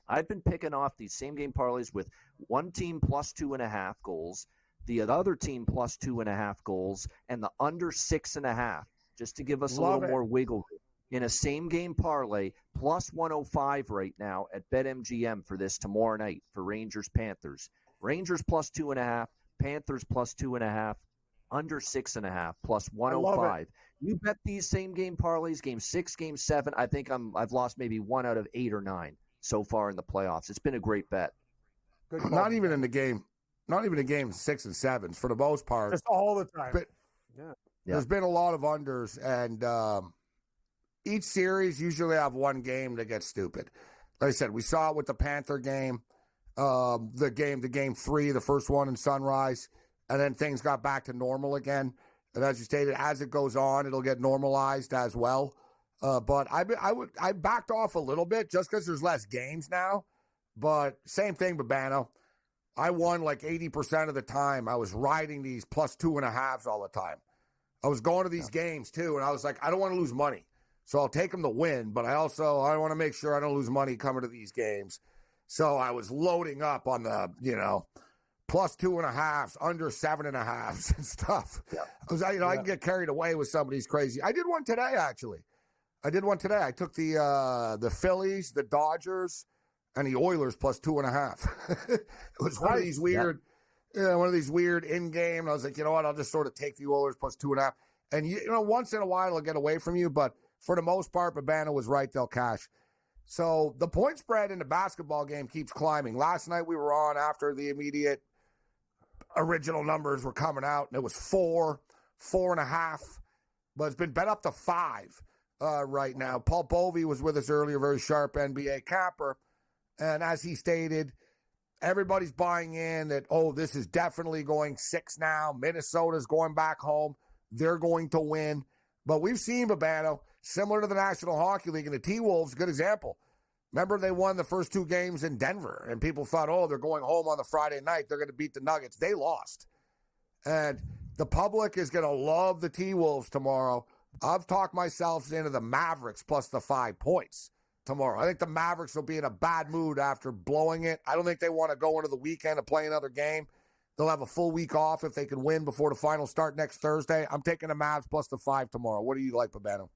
I've been picking off these same game parlays with one team plus 2.5 goals, the other team plus 2.5 goals, and the under 6.5, just to give us a little more wiggle room. In a same game parlay, plus 105 right now at BetMGM for this tomorrow night for Rangers Panthers. Rangers plus 2.5, Panthers plus 2.5, under 6.5, plus 105. You bet these same game parlays, game 6, game 7. I think I've lost maybe 1 out of 8 or 9 so far in the playoffs. It's been a great bet. Not even in the game 6 and 7s for the most part. Just all the time. But there's been a lot of unders, and each series usually have one game that gets stupid. Like I said, we saw it with the Panther game, the game 3, the first one in Sunrise, and then things got back to normal again. And as you stated, as it goes on, it'll get normalized as well. But I backed off a little bit just because there's less games now. But same thing, Babano. I won like 80% of the time. I was riding these plus 2.5s all the time. I was going to these games too, and I was like, I don't want to lose money. So I'll take them to win, but I want to make sure I don't lose money coming to these games. So I was loading up on the, plus 2.5s, under 7.5s and stuff. Yeah. I can get carried away with some of these crazy. I did one today, actually. I took the Phillies, the Dodgers, and the Oilers plus 2.5. It was one of these weird, one of these weird in-game. I was like, you know what? I'll just sort of take the Oilers plus 2.5. And once in a while it'll get away from you, but for the most part, Babano was right. They'll cash. So the point spread in the basketball game keeps climbing. Last night we were on after the immediate original numbers were coming out, and it was 4, 4.5. but it's been bet up to 5 right now. Paul Bovey was with us earlier, very sharp NBA capper. And as he stated, everybody's buying in that, this is definitely going 6 now. Minnesota's going back home. They're going to win. But we've seen, Babano, similar to the National Hockey League, and the T-Wolves, good example. Remember, they won the first 2 games in Denver, and people thought, they're going home on the Friday night. They're going to beat the Nuggets. They lost. And the public is going to love the T-Wolves tomorrow. I've talked myself into the Mavericks plus the 5 points tomorrow. I think the Mavericks will be in a bad mood after blowing it. I don't think they want to go into the weekend and play another game. They'll have a full week off if they can win before the finals start next Thursday. I'm taking the Mavs plus the 5 tomorrow. What do you like, Babano?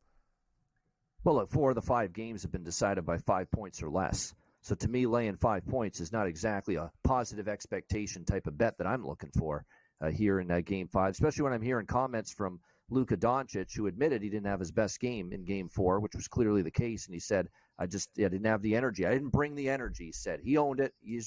Well, look, 4 of the 5 games have been decided by 5 points or less. So to me, laying 5 points is not exactly a positive expectation type of bet that I'm looking for here in Game 5, especially when I'm hearing comments from Luka Doncic, who admitted he didn't have his best game in Game 4, which was clearly the case. And he said, I didn't have the energy. I didn't bring the energy, he said. He owned it. He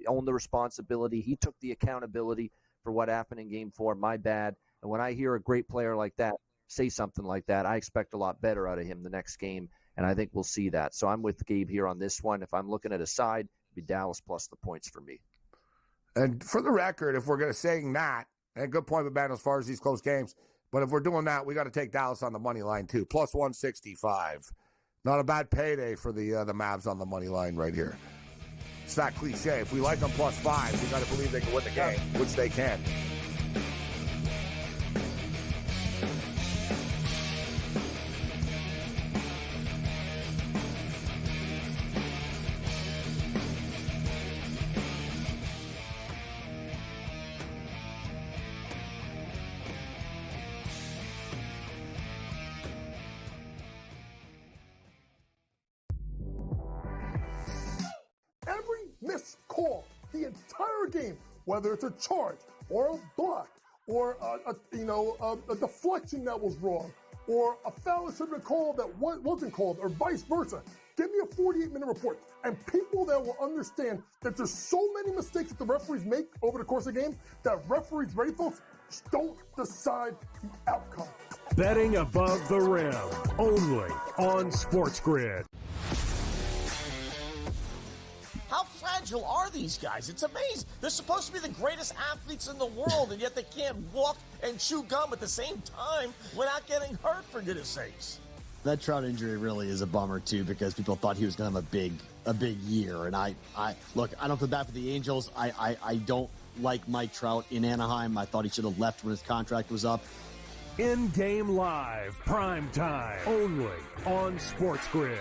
owned the responsibility. He took the accountability for what happened in Game 4. My bad. And when I hear a great player like that say something like that, I expect a lot better out of him the next game, and I think we'll see that. So I'm with Gabe here on this one. If I'm looking at a side, it'd be Dallas plus the points for me. And for the record, if we're going to say that, and good point, Babano, as far as these close games, but if we're doing that, we got to take Dallas on the money line too, plus 165. Not a bad payday for the Mavs on the money line right here. It's that cliche. If we like them plus 5, we got to believe they can win the game, which they can. Every missed call, the entire game, whether it's a charge or a block or a deflection that was wrong or a foul that should have been called that wasn't called or vice versa. Give me a 48-minute report. And people that will understand that there's so many mistakes that the referees make over the course of the game that referees, ready folks, just don't decide the outcome. Betting above the rim, only on SportsGrid. How fragile are these guys? It's amazing. They're supposed to be the greatest athletes in the world, and yet they can't walk and chew gum at the same time without getting hurt, for goodness sakes. That Trout injury really is a bummer too, because people thought he was going to have a big year. And I don't feel bad for the Angels. I don't like Mike Trout in Anaheim. I thought he should have left when his contract was up. In-game live, prime time, only on SportsGrid.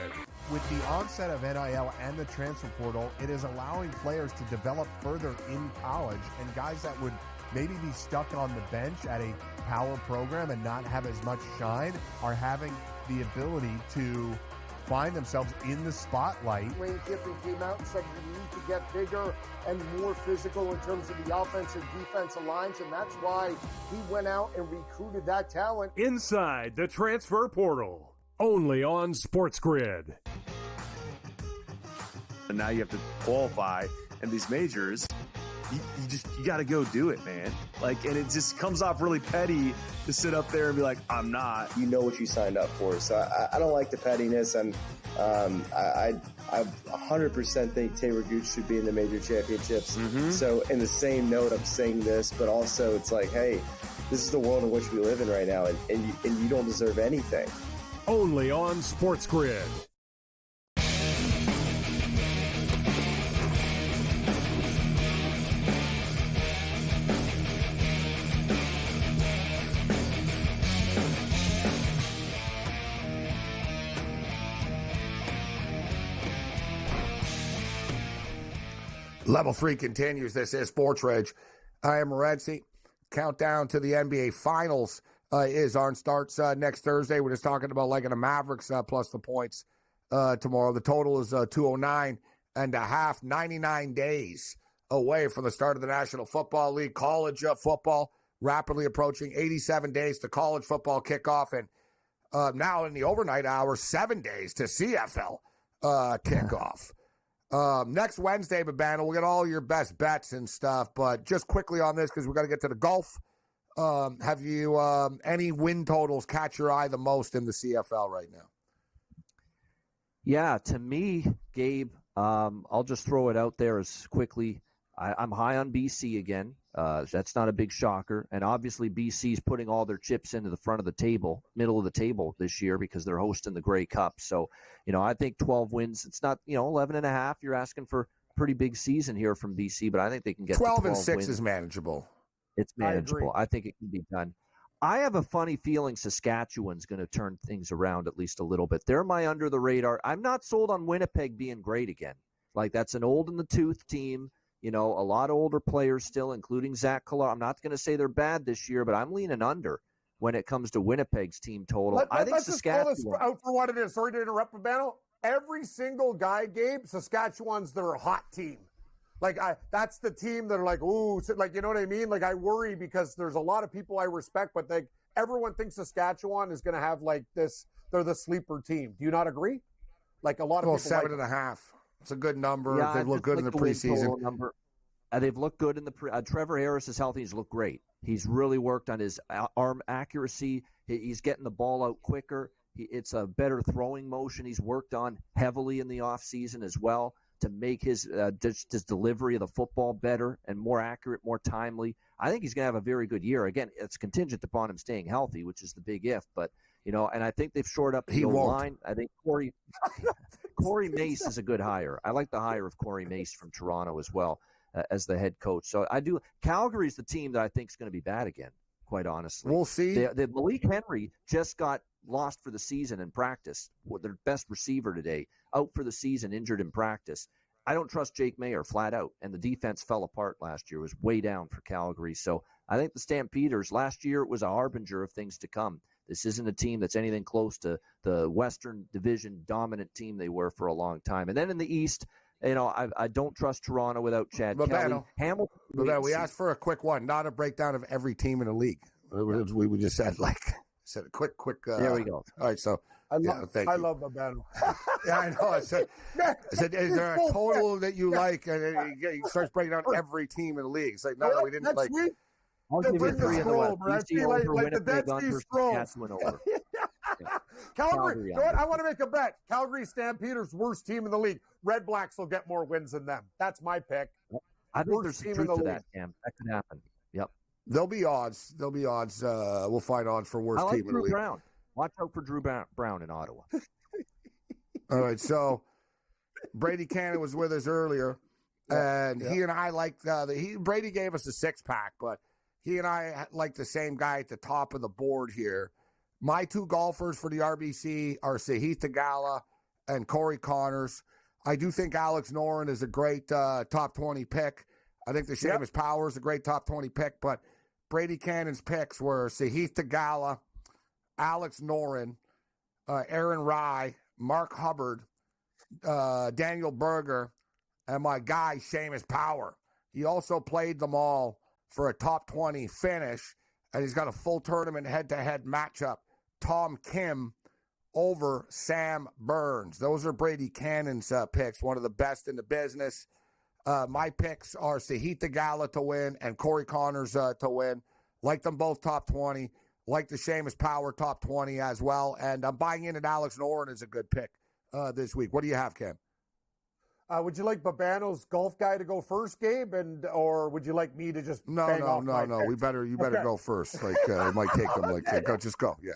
With the onset of NIL and the transfer portal, it is allowing players to develop further in college, and guys that would maybe be stuck on the bench at a power program and not have as much shine are having the ability to find themselves in the spotlight. Lane Kiffin came out and said we need to get bigger and more physical in terms of the offensive defensive lines, and that's why he went out and recruited that talent. Inside the transfer portal, only on SportsGrid. And now you have to qualify, and these majors, you got to go do it, man. Like, and it just comes off really petty to sit up there and be like, I'm not. You know what you signed up for. So I don't like the pettiness, and I 100% think Taylor Gooch should be in the major championships. So in the same note, I'm saying this, but also it's like, hey, this is the world in which we live in right now, and you don't deserve anything. Only on SportsGrid. Level 3 continues. This is SportsRage. I am Morency. Countdown to the NBA Finals is on. Starts next Thursday. We're just talking about liking the Mavericks plus the points tomorrow. The total is 209.5. 99 days away from the start of the National Football League. College football rapidly approaching 87 days to college football kickoff. And now in the overnight hour, 7 days to CFL kickoff. Next Wednesday, Babano, we'll get all your best bets and stuff. But just quickly on this, because we've got to get to the golf have you any win totals catch your eye the most in the CFL right now? Yeah, to me, Gabe, I'll just throw it out there as quickly. I'm high on BC again. That's not a big shocker. And obviously BC's putting all their chips into the front of the table, middle of the table this year because they're hosting the Grey Cup. So, I think 12 wins. It's not, 11 and a half. You're asking for a pretty big season here from BC, but I think they can get 12 to 12 and 6 wins. is manageable. It's manageable. I think it can be done. I have a funny feeling Saskatchewan's going to turn things around at least a little bit. They're my under the radar. I'm not sold on Winnipeg being great again. Like, that's an old in the tooth team. A lot of older players still, including Zach Collar. I'm not going to say they're bad this year, but I'm leaning under when it comes to Winnipeg's team total. I think let's Saskatchewan. just call this out for what it is. Sorry to interrupt, Babano. Every single guy, Gabe, Saskatchewan's their hot team. Like, that's the team that are like, ooh, like, you know what I mean? Like, I worry because there's a lot of people I respect, but everyone thinks Saskatchewan is going to have like this. They're the sleeper team. Do you not agree? Like, a lot of people. 7.5. It's a good number. Yeah, They've looked good in the preseason. They've looked good in the Trevor Harris is healthy. He's looked great. He's really worked on his arm accuracy. He's getting the ball out quicker. It's a better throwing motion he's worked on heavily in the offseason as well to make his delivery of the football better and more accurate, more timely. I think he's going to have a very good year. Again, it's contingent upon him staying healthy, which is the big if. But, and I think they've shored up the O-line. I think Corey Mace is a good hire. I like the hire of Corey Mace from Toronto as well as the head coach. So I do. Calgary's the team that I think is going to be bad again, quite honestly. We'll see. The Malik Henry just got lost for the season in practice. Their best receiver today, out for the season, injured in practice. I don't trust Jake Mayer flat out, and the defense fell apart last year. It was way down for Calgary. So I think the Stampeders, last year it was a harbinger of things to come. This isn't a team that's anything close to the Western Division dominant team they were for a long time. And then in the East, I don't trust Toronto without Chad Kelly. Hamilton. We asked for a quick one, not a breakdown of every team in the league. We just said a quick. There we go. All right, so I love love Babano. Yeah, I know. I said, is there a total that you like? And he starts breaking down every team in the league. It's like, no, we didn't like. Sweet. I'll give you 3 in the West. BC over, like the Dead Winnipeg Sea under, Scrolls. Saskatchewan over. Calgary. You know what? I want to make a bet. Calgary Stampeders, worst team in the league. Red Blacks will get more wins than them. That's my pick. I think there's some truth to that, Cam. That could happen. Yep. There'll be odds. We'll find odds for worst team in the league. Brown. Watch out for Drew Brown in Ottawa. All right, so Brady Cannon was with us earlier, and he and I liked Brady gave us a 6-pack, but he and I like the same guy at the top of the board here. My 2 golfers for the RBC are Sahith Theegala and Corey Connors. I do think Alex Noren is a great top 20 pick. I think the Seamus Power is a great top 20 pick, but Brady Cannon's picks were Sahith Theegala, Alex Noren, Aaron Rye, Mark Hubbard, Daniel Berger, and my guy, Seamus Power. He also played them all for a top 20 finish, and he's got a full tournament head-to-head matchup. Tom Kim over Sam Burns. Those are Brady Cannon's picks, one of the best in the business. My picks are Sahith Theegala to win and Corey Connors to win. Like them both top 20. Like the Seamus Power top 20 as well. And I'm buying in that Alex Noren is a good pick this week. What do you have, Cam? Would you like Babano's golf guy to go first, Gabe, or would you like me to just bang off my picks? You better go first. Like it might take them. Go, just go. Yeah.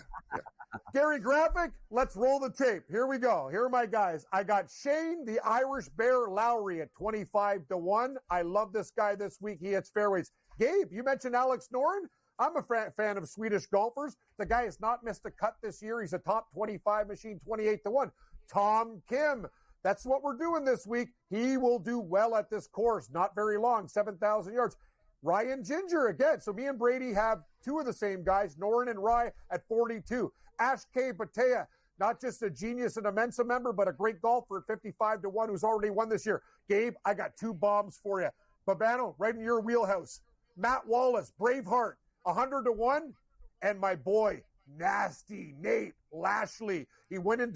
Gary Graphic, let's roll the tape. Here we go. Here are my guys. I got Shane, the Irish Bear Lowry at 25-1. I love this guy this week. He hits fairways. Gabe, you mentioned Alex Noren. I'm a fan of Swedish golfers. The guy has not missed a cut this year. He's a top 25 machine, 28-1. Tom Kim. That's what we're doing this week. He will do well at this course. Not very long, 7,000 yards. Ryan Ginger again. So me and Brady have 2 of the same guys, Noren and Rye at 42. Ash K. Batea, not just a genius and a Mensa member, but a great golfer at 55-1 who's already won this year. Gabe, I got 2 bombs for you. Babano, right in your wheelhouse. Matt Wallace, Braveheart, 100-1. And my boy, Nasty Nate Lashley. He won in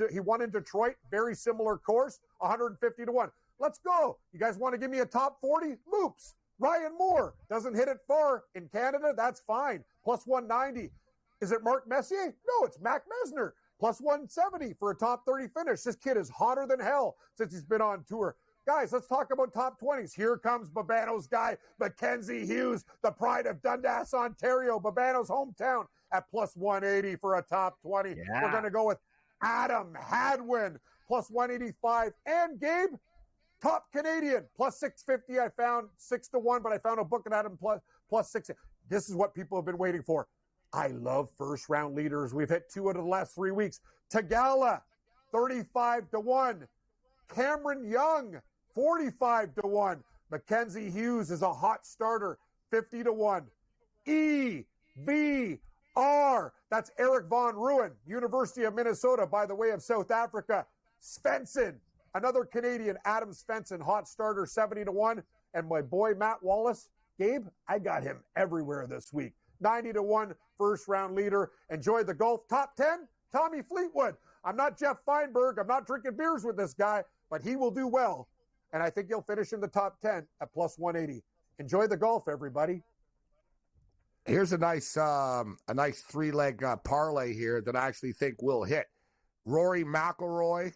Detroit, very similar course, 150-1. Let's go. You guys want to give me a top 40? Moops. Ryan Moore doesn't hit it far in Canada. That's fine. Plus 190. Is it Mark Messier? No, it's Mac Mesner. Plus 170 for a top 30 finish. This kid is hotter than hell since he's been on tour. Guys, let's talk about top 20s. Here comes Babano's guy, Mackenzie Hughes, the pride of Dundas, Ontario, Babano's hometown, at plus 180 for a top 20. Yeah. We're going to go with Adam Hadwin, plus 185. And Gabe, top Canadian, plus 650. I found 6-1, but I found a book at Adam plus 6. This is what people have been waiting for. I love first-round leaders. We've hit 2 out of the last 3 weeks. Tagala, 35-1. Cameron Young, 45-1. Mackenzie Hughes is a hot starter, 50-1. EVR, that's Eric Von Ruin, University of Minnesota, by the way of South Africa. Svensson, another Canadian, Adam Svensson, hot starter, 70-1. And my boy Matt Wallace, Gabe, I got him everywhere this week. 90-1 first-round leader. Enjoy the golf. Top 10, Tommy Fleetwood. I'm not Jeff Feinberg. I'm not drinking beers with this guy, but he will do well. And I think he'll finish in the top 10 at plus 180. Enjoy the golf, everybody. Here's a nice 3-leg parlay here that I actually think will hit. Rory McIlroy,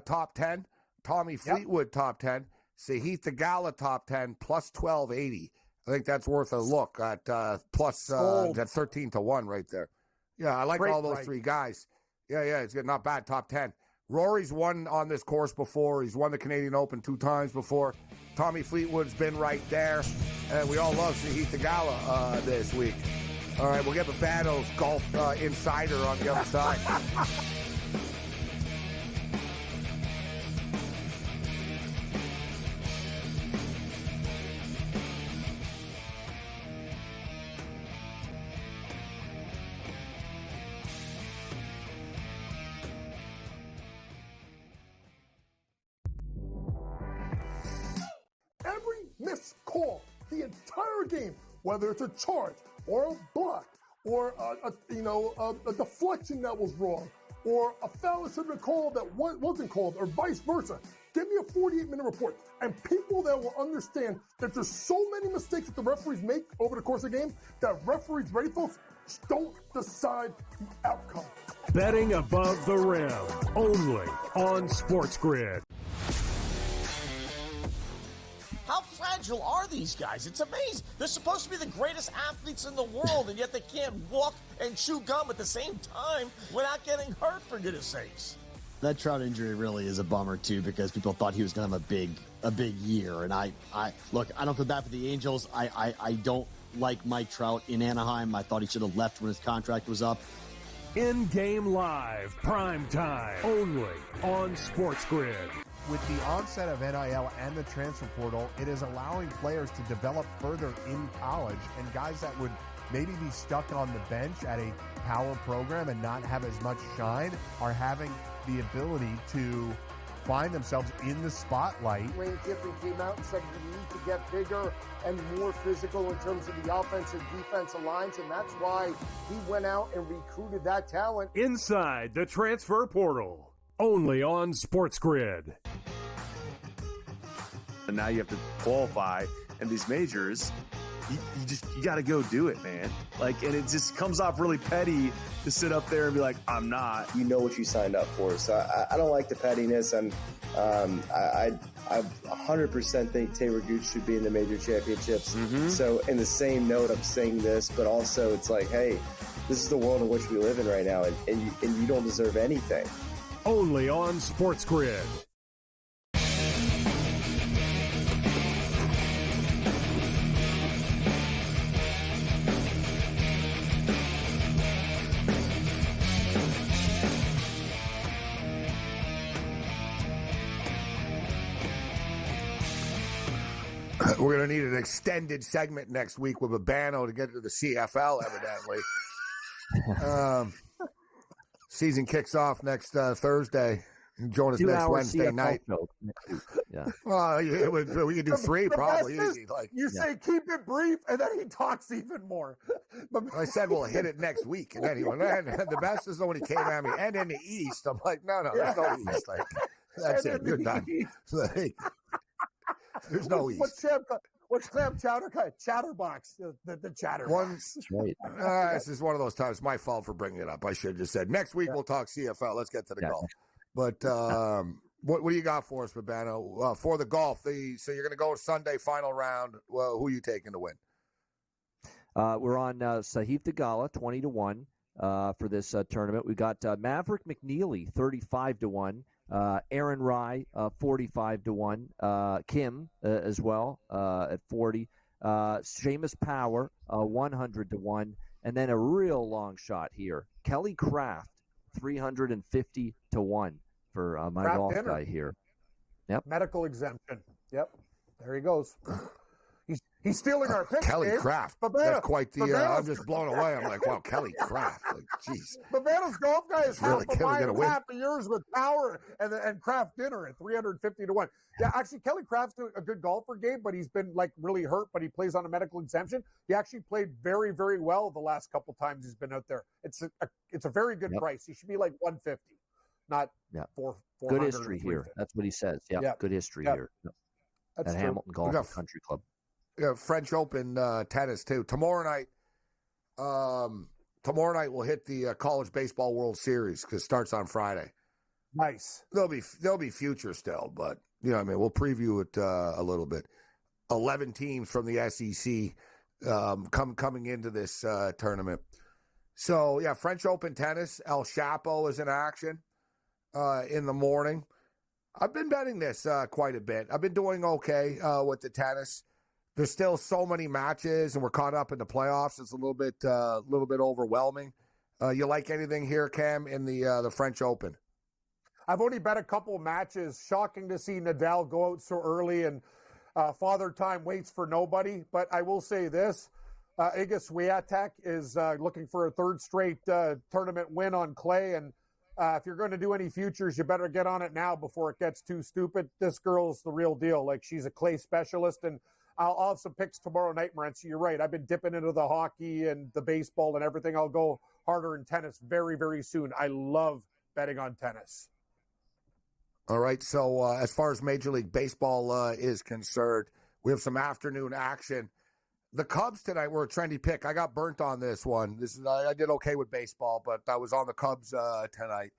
top 10. Tommy Fleetwood, top 10. Sahith Theegala, top 10, plus 1280. I think that's worth a look at plus that 13-1 right there. Yeah, I like all those three guys. Yeah, it's good. Not bad. Top 10. Rory's won on this course before. He's won the Canadian Open 2 times before. Tommy Fleetwood's been right there. And we all love Sahith Theegala this week. All right, we'll get Babano's golf insider on the other side. Missed call the entire game, whether it's a charge or a block or a deflection that was wrong or a foul that should have been called that wasn't called or vice versa. Give me a 48-minute report, and people that will understand that there's so many mistakes that the referees make over the course of the game that referees, ready folks, don't decide the outcome. Betting above the rim, only on SportsGrid. How fragile are these guys? It's amazing. They're supposed to be the greatest athletes in the world, and yet they can't walk and chew gum at the same time without getting hurt, for goodness sakes. That Trout injury really is a bummer, too, because people thought he was going to have a big year. And I look, I don't feel bad for the Angels. I don't like Mike Trout in Anaheim. I thought he should have left when his contract was up. In-game live, prime time, only on SportsGrid. With the onset of NIL and the transfer portal, it is allowing players to develop further in college, and guys that would maybe be stuck on the bench at a power program and not have as much shine are having the ability to find themselves in the spotlight. Lane Kiffin came out and said we need to get bigger and more physical in terms of the offensive defensive lines, and that's why he went out and recruited that talent. Inside the transfer portal, only on SportsGrid. And now you have to qualify, and these majors, you got to go do it, man. Like, and it just comes off really petty to sit up there and be like, I'm not. You know what you signed up for. So I don't like the pettiness, and I 100% think Taylor Gooch should be in the major championships. So in the same note, I'm saying this, but also it's like, hey, this is the world in which we live in right now, and you don't deserve anything. Only on SportsGrid. We're going to need an extended segment next week with Babano to get to the CFL, evidently. Season kicks off next Thursday. Join us next Wednesday CFL night. Yeah. Well, we could do 3 probably. Easy. Say keep it brief, and then he talks even more. I said we'll hit it next week, and then he went, man, the best is when he came at me, and in the East. I'm like, no, there's no East. Like, that's it. You're done. There's no East. What's clam chowder? Chatterbox. The chatterbox. That's right. This is one of those times. My fault for bringing it up. I should have just said next week we'll talk CFL. Let's get to the golf. But what do you got for us, Babano? For the golf, so you're going to go Sunday final round. Well, who are you taking to win? We're on Sahith Theegala 20-1 for this tournament. We got Maverick McNeely 35-1. Aaron Rye, 45-1. Kim as well at 40. Seamus Power, 100-1. And then a real long shot here. Kelly Craft, 350-1 for my Craft golf dinner. guy here. Yep. Medical exemption. Yep. There he goes. He's stealing our picks. Kelly Dave. Craft. Babano, That's quite the. I'm just blown away. I'm like, wow, Kelly Craft. Like, jeez. Babano's golf guy is Really, half of Kelly mine, gonna win. half of yours with Power and Craft dinner at 350-1. Yeah, actually, Kelly Craft's a good golfer, Gabe, but he's been like really hurt. But he plays on a medical exemption. He actually played very, very well the last couple times he's been out there. It's a very good price. He should be like 150, not 400. Good history here. That's what he says. Yep. Good history here. Yep. That's at true. Hamilton Golf and Country Club. French Open tennis too. Tomorrow night we'll hit the College Baseball World Series because it starts on Friday. Nice. There'll be future still, but we'll preview it a little bit. 11 teams from the SEC coming into this tournament. So yeah, French Open tennis. El Chapo is in action in the morning. I've been betting this quite a bit. I've been doing okay with the tennis. There's still so many matches, and we're caught up in the playoffs. It's a little bit overwhelming. You like anything here, Cam, in the French Open? I've only bet a couple matches. Shocking to see Nadal go out so early, and Father Time waits for nobody. But I will say this: Iga Swiatek is looking for a third straight tournament win on clay, and if you're going to do any futures, you better get on it now before it gets too stupid. This girl's the real deal. Like, she's a clay specialist, and I'll have some picks tomorrow night, Morency. You're right. I've been dipping into the hockey and the baseball and everything. I'll go harder in tennis very, very soon. I love betting on tennis. All right. So as far as Major League Baseball is concerned, we have some afternoon action. The Cubs tonight were a trendy pick. I got burnt on this one. I did okay with baseball, but I was on the Cubs tonight.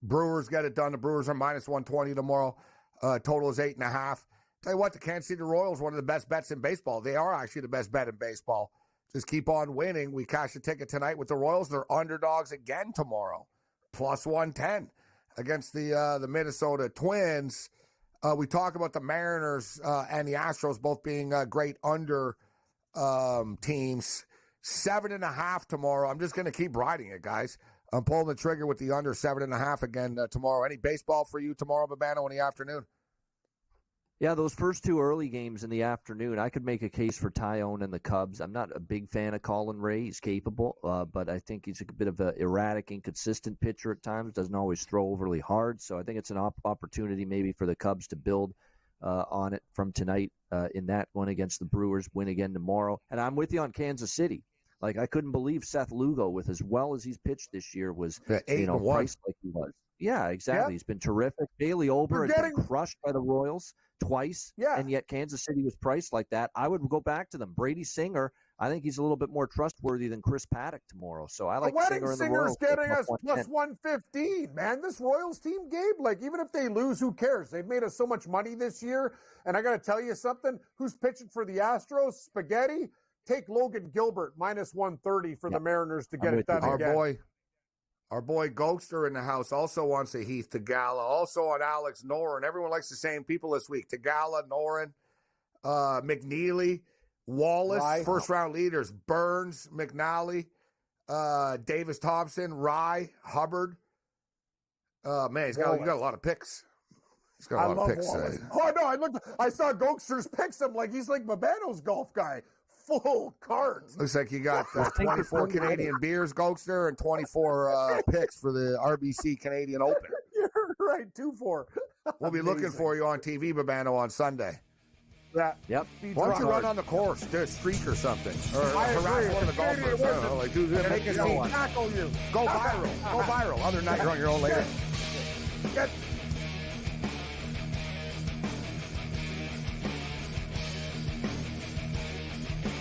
Brewers get it done. The Brewers are minus 120 tomorrow. Total is 8.5. Tell you what, the Kansas City Royals, one of the best bets in baseball. They are actually the best bet in baseball. Just keep on winning. We cash a ticket tonight with the Royals. They're underdogs again tomorrow, plus 110 against the Minnesota Twins. We talk about the Mariners and the Astros both being great under teams. 7.5 tomorrow. I'm just going to keep riding it, guys. I'm pulling the trigger with the under 7.5 again tomorrow. Any baseball for you tomorrow, Babano, in the afternoon? Yeah, those first two early games in the afternoon, I could make a case for Tyone and the Cubs. I'm not a big fan of Colin Ray. He's capable, but I think he's a bit of an erratic, inconsistent pitcher at times, doesn't always throw overly hard. So I think it's an opportunity maybe for the Cubs to build on it from tonight in that one against the Brewers, win again tomorrow. And I'm with you on Kansas City. Like, I couldn't believe Seth Lugo, with as well as he's pitched this year, was priced like he was. Yeah, exactly. Yep. He's been terrific. Bailey Ober has been crushed by the Royals twice, and yet Kansas City was priced like that. I would go back to them. Brady Singer, I think he's a little bit more trustworthy than Chris Paddock tomorrow. So I like Singer and the Royals. Getting us plus 115, man. This Royals team, Gabe, like, even if they lose, who cares? They've made us so much money this year. And I got to tell you something. Who's pitching for the Astros? Spaghetti? Take Logan Gilbert, minus 130 for the Mariners to get it done again. Our boy Ghoster in the house also wants a Heath Theegala, also on Alex Noren. Everyone likes the same people this week. Theegala, Noren, McNeely, Wallace, first-round leaders. Burns, McNally, Davis Thompson, Rye, Hubbard. Man, you got a lot of picks. He's got a lot of picks. Oh, no, I saw Ghoster's picks him like he's like Babano's golf guy. Full cards. Looks like you got 24 Canadian beers, Ghoster, and 24 picks for the RBC Canadian Open. You're right, 2-4. We'll be looking for you on TV, Babano, on Sunday. Yeah. Yep. Why don't you run on the course, do a streak or something, or harass one of the golfers? I don't know, like, make a scene. Tackle you. Go viral. Go viral. Other than that, you're on your own later. Get